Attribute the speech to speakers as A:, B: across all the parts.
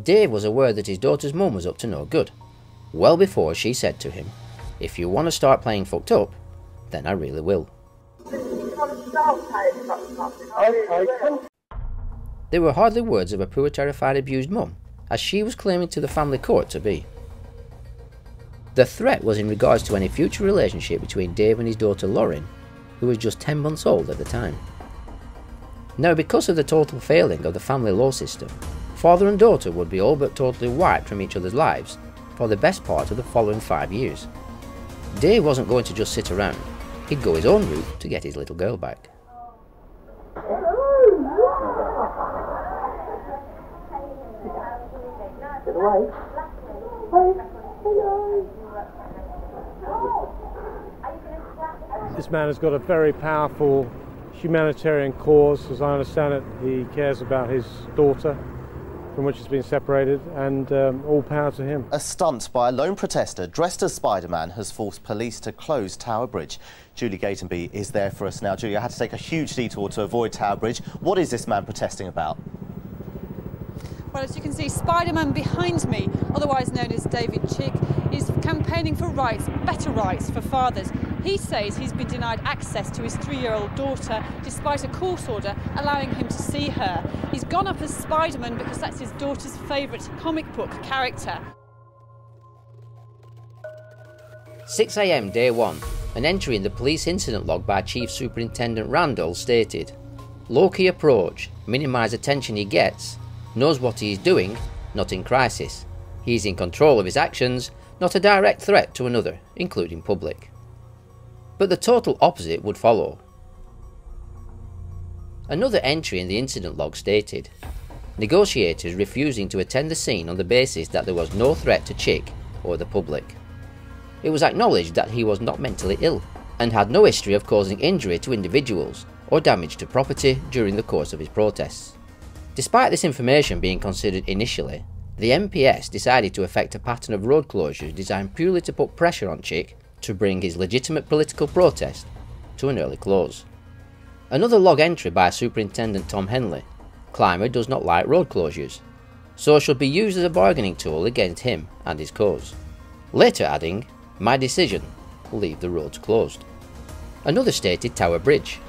A: Dave was aware that his daughter's mum was up to no good, well before she said to him, "If you want to start playing fucked up, then I really will." They were hardly words of a poor, terrified, abused mum, as she was claiming to the family court to be. The threat was in regards to any future relationship between Dave and his daughter Lauren, who was just 10 months old at the time. Now, because of the total failing of the family law system, father and daughter would be all but totally wiped from each other's lives for the best part of the following 5 years. Dave wasn't going to just sit around, he'd go his own route to get his little girl back.
B: Get away.
C: This man has got a very powerful humanitarian cause. As I understand it, he cares about his daughter, from which he's been separated, and all power to him.
D: A stunt by a lone protester dressed as Spiderman has forced police to close Tower Bridge. Julie Gatenby is there for us now. Julie, I had to take a huge detour to avoid Tower Bridge. What is this man protesting about?
E: Well, as you can see, Spiderman behind me, otherwise known as David Chick, is campaigning for rights, better rights for fathers. He says he's been denied access to his 3-year-old daughter despite a court order allowing him to see her. He's gone up as Spiderman because that's his daughter's favourite comic book character.
A: 6 AM day 1, an entry in the police incident log by Chief Superintendent Randall stated, "Low-key approach, minimise attention he gets, knows what he is doing, not in crisis. He is in control of his actions, not a direct threat to another, including public." But the total opposite would follow. Another entry in the incident log stated, negotiators refusing to attend the scene on the basis that there was no threat to Chick or the public. It was acknowledged that he was not mentally ill and had no history of causing injury to individuals or damage to property during the course of his protests. Despite this information being considered initially, the MPS decided to effect a pattern of road closures designed purely to put pressure on Chick to bring his legitimate political protest to an early close. Another log entry by Superintendent Tom Henley, climber does not like road closures, so should be used as a bargaining tool against him and his cause. Later adding, my decision, leave the roads closed. Another stated Tower Bridge,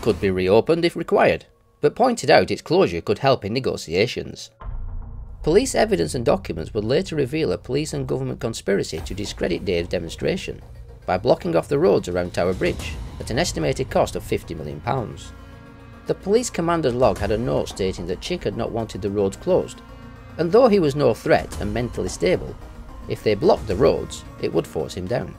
A: could be reopened if required, but pointed out its closure could help in negotiations. Police evidence and documents would later reveal a police and government conspiracy to discredit Dave's demonstration by blocking off the roads around Tower Bridge at an estimated cost of £50 million. The police commander's log had a note stating that Chick had not wanted the roads closed, and though he was no threat and mentally stable, if they blocked the roads, it would force him down.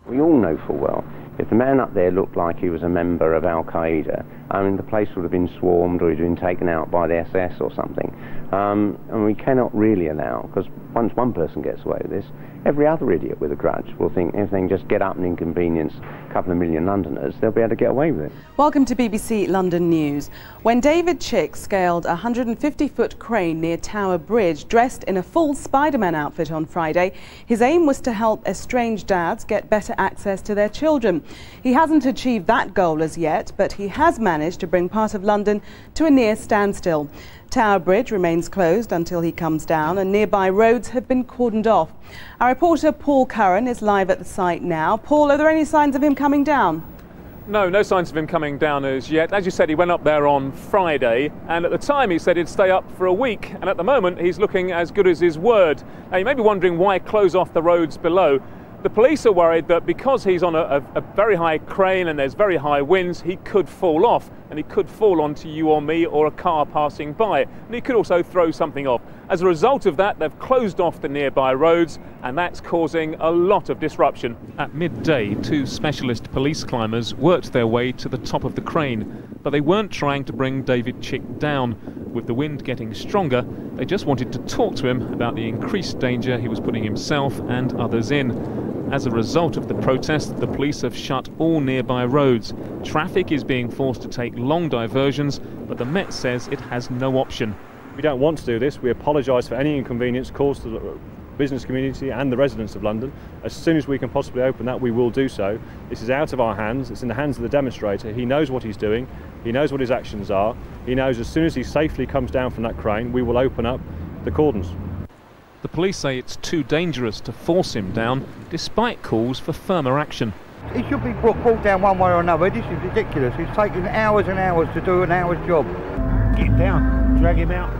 F: We all know full well, if the man up there looked like he was a member of Al-Qaeda, I mean, the place would have been swarmed or he'd been taken out by the SS or something. And we cannot really allow, because once one person gets away with this, every other idiot with a grudge will think if they can just get up and inconvenience a couple of million Londoners, they'll be able to get away with it.
G: Welcome to BBC London News. When David Chick scaled a 150-foot crane near Tower Bridge dressed in a full Spiderman outfit on Friday, his aim was to help estranged dads get better access to their children. He hasn't achieved that goal as yet, but he has managed to bring part of London to a near standstill. Tower Bridge remains closed until he comes down, and nearby roads have been cordoned off. Our reporter Paul Curran is live at the site now. Paul, are there any signs of him coming down?
H: No signs of him coming down as yet. As you said, he went up there on Friday, and at the time he said he'd stay up for a week, and at the moment he's looking as good as his word. Now, you may be wondering why close off the roads below. The police are worried that because he's on a very high crane and there's very high winds, he could fall off, and he could fall onto you or me or a car passing by, and he could also throw something off. As a result of that, they've closed off the nearby roads, and that's causing a lot of disruption. At midday, 2 specialist police climbers worked their way to the top of the crane, but they weren't trying to bring David Chick down. With the wind getting stronger, they just wanted to talk to him about the increased danger he was putting himself and others in. As a result of the protest, the police have shut all nearby roads. Traffic is being forced to take long diversions, but the Met says it has no option.
C: We don't want to do this. We apologise for any inconvenience caused to the business community and the residents of London. As soon as we can possibly open that, we will do so. This is out of our hands. It's in the hands of the demonstrator. He knows what he's doing. He knows what his actions are. He knows as soon as he safely comes down from that crane, we will open up the cordons.
H: The police say it's too dangerous to force him down, despite calls for firmer action.
B: He should be brought down one way or another. This is ridiculous. It's taking hours and hours to do an hour's job.
I: Get down, drag him out.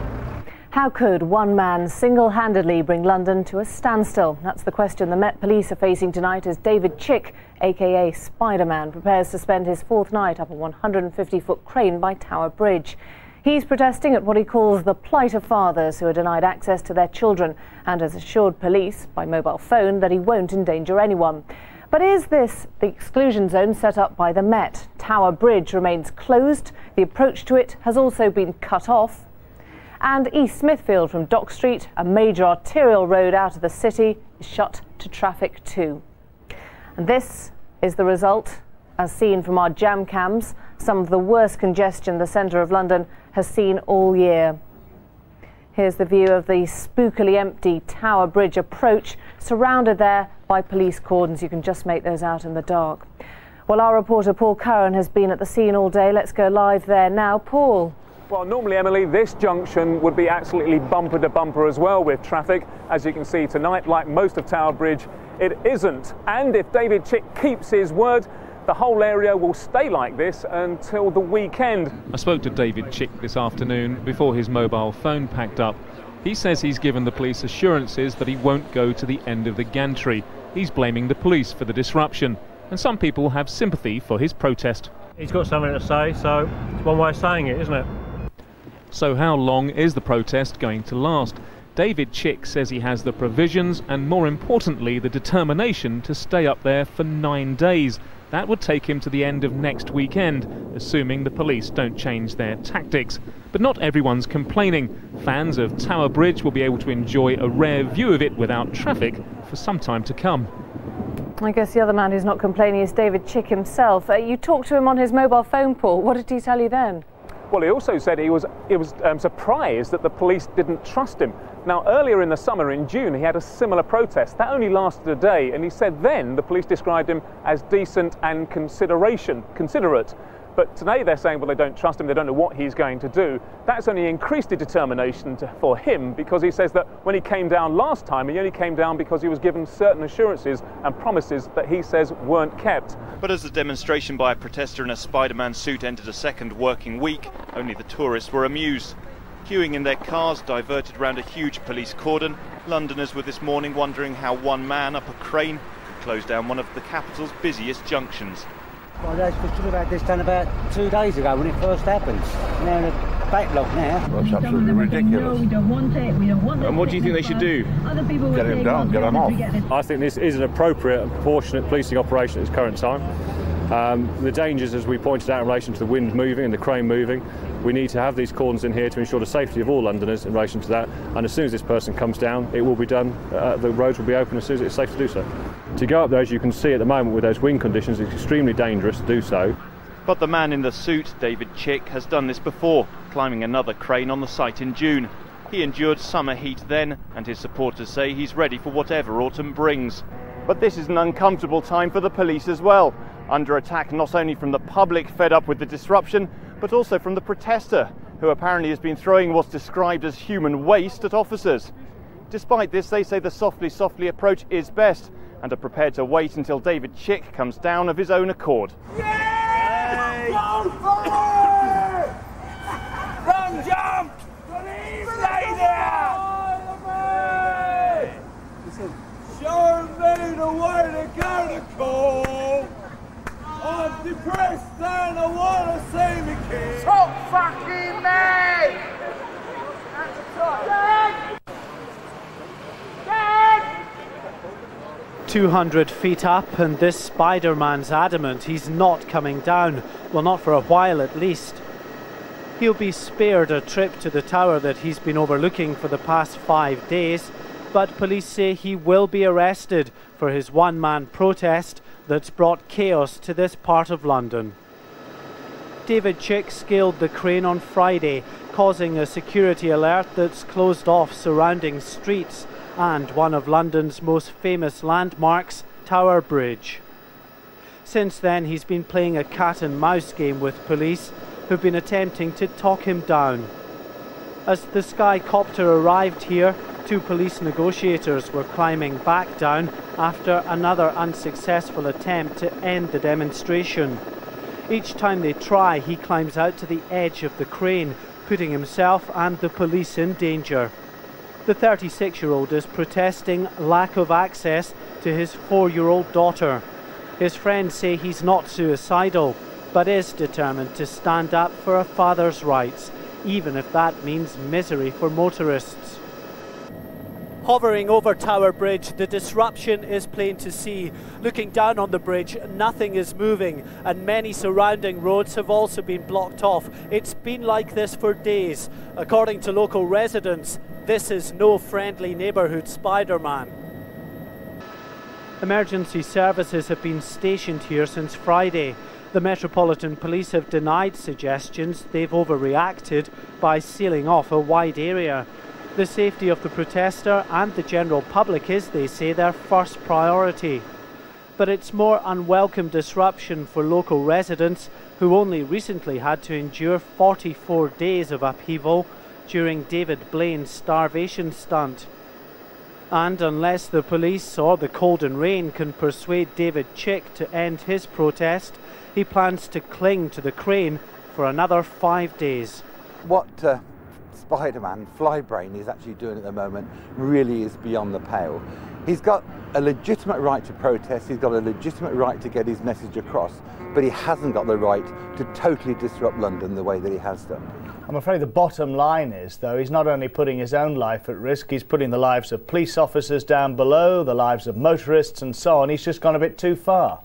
J: How could one man single-handedly bring London to a standstill? That's the question the Met Police are facing tonight as David Chick, aka Spiderman, prepares to spend his fourth night up a 150-foot crane by Tower Bridge. He's protesting at what he calls the plight of fathers who are denied access to their children and has assured police by mobile phone that he won't endanger anyone. But is this the exclusion zone set up by the Met? Tower Bridge remains closed. The approach to it has also been cut off. And East Smithfield from Dock Street, a major arterial road out of the city, is shut to traffic too. And this is the result, as seen from our jam cams, some of the worst congestion the centre of London has seen all year. Here's the view of the spookily empty Tower Bridge approach, surrounded there by police cordons. You can just make those out in the dark. Well, our reporter Paul Curran has been at the scene all day. Let's go live there now. Paul.
H: Well, normally, Emily, this junction would be absolutely bumper to bumper as well with traffic. As you can see tonight, like most of Tower Bridge, it isn't. And if David Chick keeps his word, the whole area will stay like this until the weekend. I spoke to David Chick this afternoon before his mobile phone packed up. He says he's given the police assurances that he won't go to the end of the gantry. He's blaming the police for the disruption. And some people have sympathy for his protest.
I: He's got something to say, so it's one way of saying it, isn't it?
H: So how long is the protest going to last? David Chick says he has the provisions and, more importantly, the determination to stay up there for 9 days. That would take him to the end of next weekend, assuming the police don't change their tactics. But not everyone's complaining. Fans of Tower Bridge will be able to enjoy a rare view of it without traffic for some time to come.
J: I guess the other man who's not complaining is David Chick himself. You talked to him on his mobile phone, Paul. What did he tell you then?
H: Well, he also said he was surprised that the police didn't trust him. Now, earlier in the summer, in June, he had a similar protest. That only lasted a day, and he said then the police described him as decent and considerate. But today they're saying, well, they don't trust him, they don't know what he's going to do. That's only increased the determination for him, because he says that when he came down last time, he only came down because he was given certain assurances and promises that he says weren't kept.
K: But as the demonstration by a protester in a Spiderman suit entered a second working week, only the tourists were amused. Queuing in their cars, diverted round a huge police cordon, Londoners were this morning wondering how one man up a crane could close down one of the capital's busiest junctions.
L: Well, they should have had this done about 2 days ago when it first happened. They're in a backlog now.
M: Well, it's absolutely ridiculous.
N: We don't want it.
M: And what do you think they should do? Get him down, get him off.
C: I think this is an appropriate and proportionate policing operation at this current time. The dangers, as we pointed out, in relation to the wind moving and the crane moving, we need to have these cordons in here to ensure the safety of all Londoners in relation to that. And as soon as this person comes down, it will be done. The roads will be open as soon as it's safe to do so. To go up there, as you can see at the moment with those wind conditions, it's extremely dangerous to do so.
K: But the man in the suit, David Chick, has done this before, climbing another crane on the site in June. He endured summer heat then, and his supporters say he's ready for whatever autumn brings. But this is an uncomfortable time for the police as well, under attack not only from the public fed up with the disruption, but also from the protester, who apparently has been throwing what's described as human waste at officers. Despite this, they say the softly approach is best, and are prepared to wait until David Chick comes down of his own accord.
O: Yay! Go for it! Run, jump! Stay there! Show me the way to go to call! I'm depressed and I want to see me kid! Talk fucking me! Dad! Dad!
P: 200 feet up, and this Spiderman's adamant he's not coming down. Well, not for a while at least. He'll be spared a trip to the tower that he's been overlooking for the past 5 days, but police say he will be arrested for his one-man protest that's brought chaos to this part of London. David Chick scaled the crane on Friday, causing a security alert that's closed off surrounding streets and one of London's most famous landmarks, Tower Bridge. Since then, he's been playing a cat and mouse game with police, who've been attempting to talk him down. As the Skycopter arrived here, 2 police negotiators were climbing back down after another unsuccessful attempt to end the demonstration. Each time they try, he climbs out to the edge of the crane, putting himself and the police in danger. The 36-year-old is protesting lack of access to his 4-year-old daughter. His friends say he's not suicidal, but is determined to stand up for a father's rights, even if that means misery for motorists. Hovering over Tower Bridge, the disruption is plain to see. Looking down on the bridge, nothing is moving, and many surrounding roads have also been blocked off. It's been like this for days. According to local residents, this is no friendly neighbourhood Spiderman. Emergency services have been stationed here since Friday. The Metropolitan Police have denied suggestions they've overreacted by sealing off a wide area. The safety of the protester and the general public is, they say, their first priority. But it's more unwelcome disruption for local residents who only recently had to endure 44 days of upheaval during David Blaine's starvation stunt. And unless the police or the cold and rain can persuade David Chick to end his protest, he plans to cling to the crane for another 5 days.
N: What Spiderman, Flybrain, is actually doing at the moment really is beyond the pale. He's got a legitimate right to protest, he's got a legitimate right to get his message across, but he hasn't got the right to totally disrupt London the way that he has done.
Q: I'm afraid the bottom line is, though, he's not only putting his own life at risk, he's putting the lives of police officers down below, the lives of motorists and so on. He's just gone a bit too far.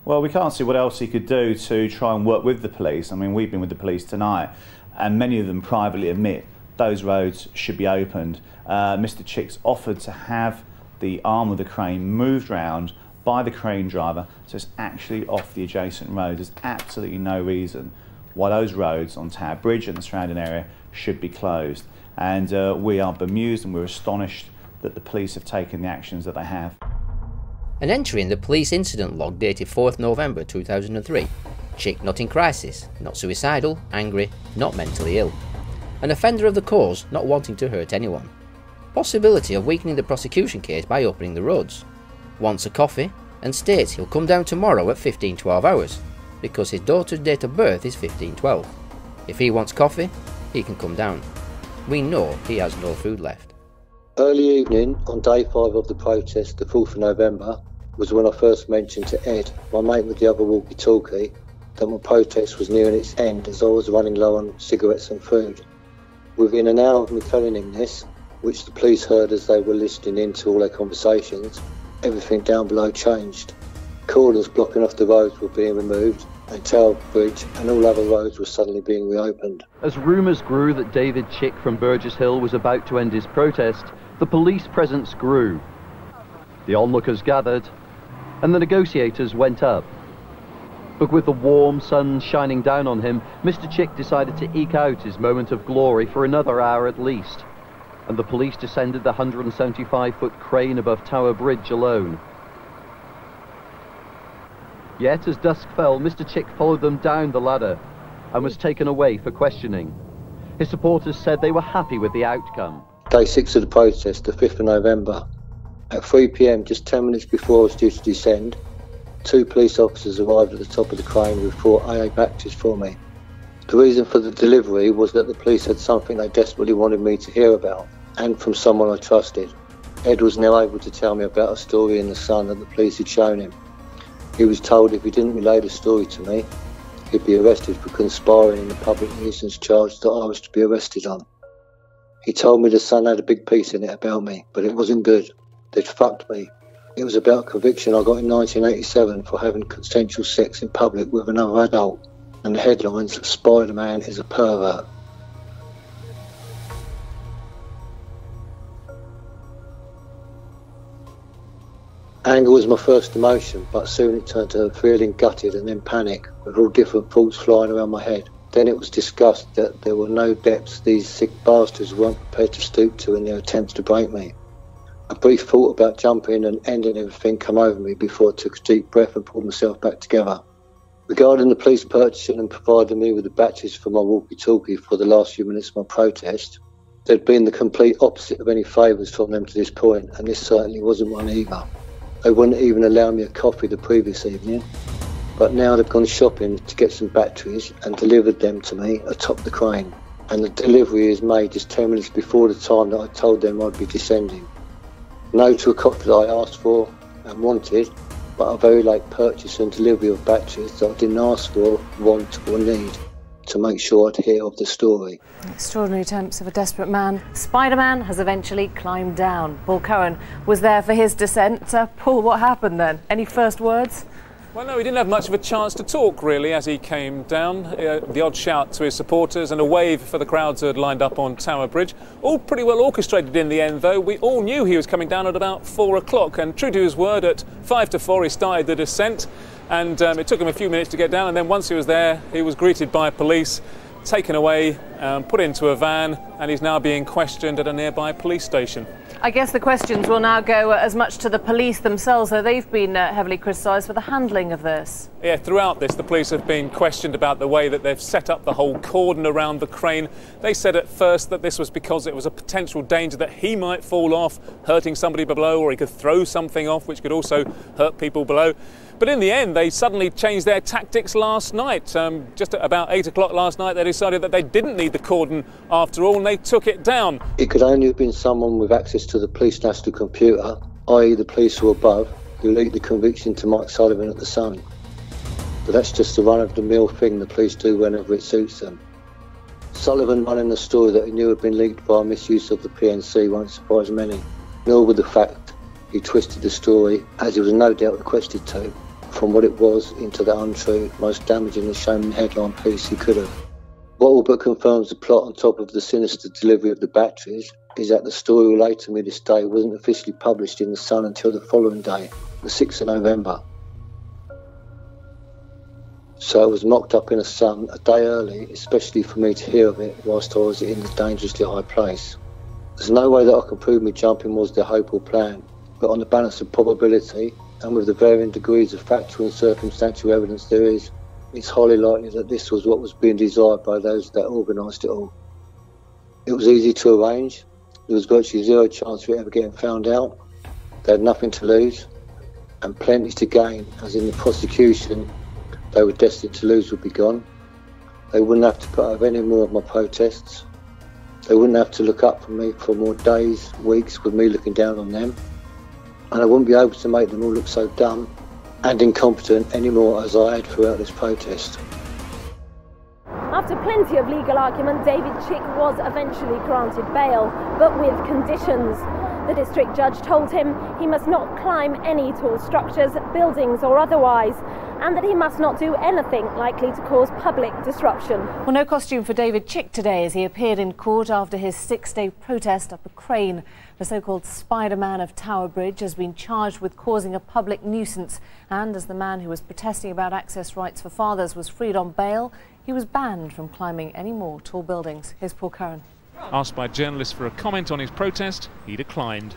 R: Well, we can't see what else he could do to try and work with the police. I mean, we've been with the police tonight, and many of them privately admit those roads should be opened. Mr. Chick's offered to have the arm of the crane moved round by the crane driver, so it's actually off the adjacent road. There's absolutely no reason why those roads on Tower Bridge and the surrounding area should be closed. And we are bemused and we're astonished that the police have taken the actions that they have.
A: An entry in the police incident log dated 4th November 2003. Chick not in crisis, not suicidal, angry, not mentally ill. An offender of the cause, not wanting to hurt anyone. Possibility of weakening the prosecution case by opening the roads. Wants a coffee and states he'll come down tomorrow at 15:12 hours because his daughter's date of birth is 15:12. If he wants coffee, he can come down. We know he has no food left.
S: Early evening on day 5 of the protest, the 4th of November, was when I first mentioned to Ed, my mate with the other walkie-talkie, that my protest was nearing its end as I was running low on cigarettes and food. Within an hour of me telling him this, which the police heard as they were listening into all their conversations, everything down below changed. Cordons blocking off the roads were being removed, and Tower Bridge and all other roads were suddenly being reopened.
T: As rumours grew that David Chick from Burgess Hill was about to end his protest, the police presence grew. The onlookers gathered, and the negotiators went up. But with the warm sun shining down on him, Mr. Chick decided to eke out his moment of glory for another hour at least, and the police descended the 175-foot crane above Tower Bridge alone. Yet, as dusk fell, Mr. Chick followed them down the ladder and was taken away for questioning. His supporters said they were happy with the outcome.
S: Day 6 of the protest, the 5th of November. At 3 p.m, just 10 minutes before I was due to descend, 2 police officers arrived at the top of the crane with 4 AA batches for me. The reason for the delivery was that the police had something they desperately wanted me to hear about, and from someone I trusted. Ed was now able to tell me about a story in the Sun that the police had shown him. He was told if he didn't relay the story to me, he'd be arrested for conspiring in the public nuisance charge that I was to be arrested on. He told me the Sun had a big piece in it about me, but it wasn't good. They'd fucked me. It was about a conviction I got in 1987 for having consensual sex in public with another adult, and the headlines, Spider-Man is a pervert. Anger was my first emotion, but soon it turned to feeling gutted and then panic, with all different thoughts flying around my head. Then it was discussed that there were no depths these sick bastards weren't prepared to stoop to in their attempts to break me. A brief thought about jumping and ending everything came over me before I took a deep breath and pulled myself back together. Regarding the police purchasing and providing me with the batches for my walkie-talkie for the last few minutes of my protest, There'd been the complete opposite of any favours from them to this point, and this certainly wasn't one either. They wouldn't even allow me a coffee the previous evening, but now they've gone shopping to get some batteries and delivered them to me atop the crane. And the delivery is made just 10 minutes before the time that I told them I'd be descending. No to a coffee that I asked for and wanted, but a very late purchase and delivery of batteries that I didn't ask for, want or need, to make sure I'd hear of the story.
J: Extraordinary attempts of a desperate man. Spiderman has eventually climbed down. Paul Cohen was there for his descent. Paul, what happened then? Any first words?
H: Well, no, he didn't have much of a chance to talk, really, as he came down. The odd shout to his supporters and a wave for the crowds who had lined up on Tower Bridge. All pretty well orchestrated in the end, though. We all knew he was coming down at about 4 o'clock, and true to his word, at 5 to 4 he started the descent, and it took him a few minutes to get down, and then once he was there, he was greeted by police, taken away, put into a van, and he's now being questioned at a nearby police station.
J: I guess the questions will now go as much to the police themselves, though they've been heavily criticised for the handling of this.
H: Yeah, throughout this, the police have been questioned about the way that they've set up the whole cordon around the crane. They said at first that this was because it was a potential danger that he might fall off, hurting somebody below, or he could throw something off, which could also hurt people below. But in the end, they suddenly changed their tactics last night. Just at about 8 o'clock last night, they decided that they didn't need the cordon after all, and they took it down.
S: It could only have been someone with access to the police national computer, i.e. the police who were above, who leaked the conviction to Mike Sullivan at the Sun. But that's just the run-of-the-mill thing the police do whenever it suits them. Sullivan running a story that he knew had been leaked by misuse of the PNC won't surprise many, nor would the fact he twisted the story, as he was no doubt requested to, from what it was into the untrue, most damaging and shaming headline piece he could have. What all but confirms the plot on top of the sinister delivery of the batteries is that the story relayed to me this day wasn't officially published in the Sun until the following day, the 6th of November. So it was mocked up in the Sun a day early, especially for me to hear of it whilst I was in a dangerously high place. There's no way that I can prove me jumping was their hope or plan, but on the balance of probability, and with the varying degrees of factual and circumstantial evidence there is, it's highly likely that this was what was being desired by those that organised it all. It was easy to arrange, there was virtually zero chance of it ever getting found out, they had nothing to lose, and plenty to gain, as in the prosecution they were destined to lose would be gone. They wouldn't have to put up any more of my protests, they wouldn't have to look up for me for more days, weeks with me looking down on them, and I wouldn't be able to make them all look so dumb and incompetent anymore as I had throughout this protest.
U: After plenty of legal argument, David Chick was eventually granted bail, but with conditions. The district judge told him he must not climb any tall structures, buildings or otherwise, and that he must not do anything likely to cause public disruption.
J: Well, no costume for David Chick today as he appeared in court after his 6-day protest up a crane. The so-called Spiderman of Tower Bridge has been charged with causing a public nuisance, and as the man who was protesting about access rights for fathers was freed on bail, he was banned from climbing any more tall buildings. Here's Paul Cohen.
H: Asked by journalists for a comment on his protest, he declined.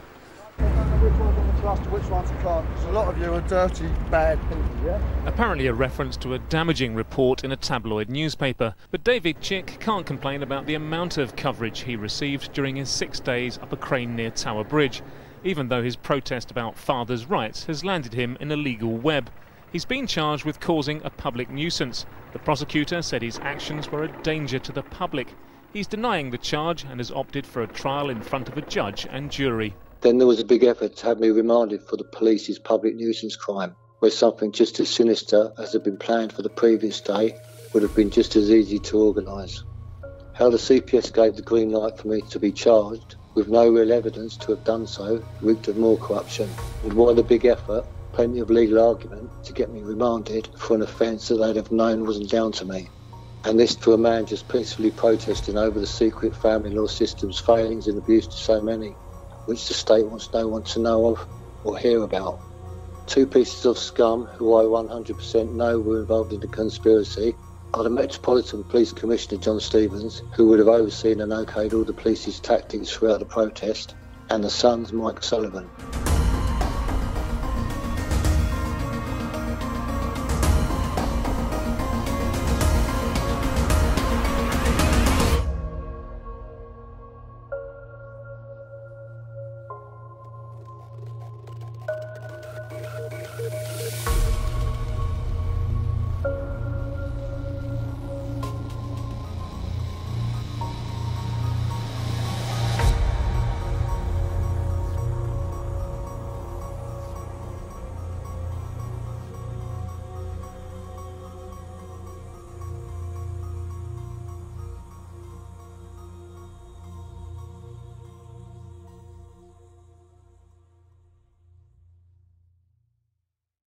V: Which ones I want to trust and which ones I can't, because a lot of you are dirty, bad people, yeah?
H: Apparently a reference to a damaging report in a tabloid newspaper. But David Chick can't complain about the amount of coverage he received during his 6 days up a crane near Tower Bridge, even though his protest about fathers' rights has landed him in a legal web. He's been charged with causing a public nuisance. The prosecutor said his actions were a danger to the public. He's denying the charge and has opted for a trial in front of a judge and jury.
S: Then there was a big effort to have me remanded for the police's public nuisance crime, where something just as sinister as had been planned for the previous day would have been just as easy to organise. How the CPS gave the green light for me to be charged, with no real evidence to have done so, reeked of more corruption. And why the big effort, plenty of legal argument to get me remanded for an offence that they'd have known wasn't down to me. And this to a man just peacefully protesting over the secret family law system's failings and abuse to so many, which the state wants no one to know of or hear about. Two pieces of scum who I 100% know were involved in the conspiracy are the Metropolitan Police Commissioner John Stevens, who would have overseen and okayed all the police's tactics throughout the protest, and the Sun's Mike Sullivan.